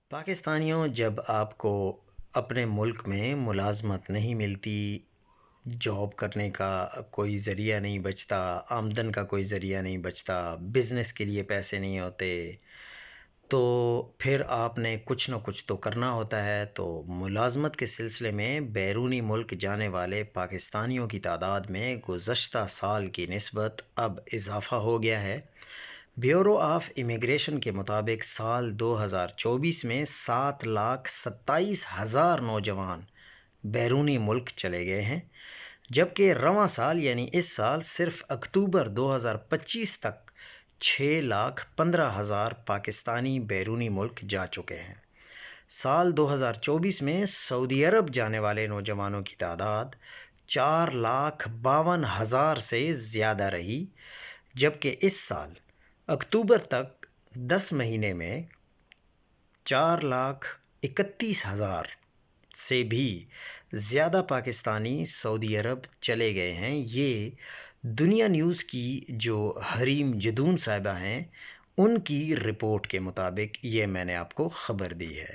پاکستانیوں، جب آپ کو اپنے ملک میں ملازمت نہیں ملتی، جاب کرنے کا کوئی ذریعہ نہیں بچتا، آمدن کا کوئی ذریعہ نہیں بچتا، بزنس کے لیے پیسے نہیں ہوتے، تو پھر آپ نے کچھ نہ کچھ تو کرنا ہوتا ہے۔ تو ملازمت کے سلسلے میں بیرونی ملک جانے والے پاکستانیوں کی تعداد میں گزشتہ سال کی نسبت اب اضافہ ہو گیا ہے۔ بیورو آف امیگریشن کے مطابق سال 2024 میں 7,27,000 نوجوان بیرونی ملک چلے گئے ہیں، جبکہ رواں سال یعنی اس سال صرف اکتوبر 2025 تک 6,15,000 پاکستانی بیرونی ملک جا چکے ہیں۔ سال 2024 میں سعودی عرب جانے والے نوجوانوں کی تعداد 4,52,000 سے زیادہ رہی، جبکہ اس سال اکتوبر تک 10 مہینے میں 4,31,000 سے بھی زیادہ پاکستانی سعودی عرب چلے گئے ہیں۔ یہ دنیا نیوز کی جو حریم جدون صاحبہ ہیں، ان کی رپورٹ کے مطابق یہ میں نے آپ کو خبر دی ہے۔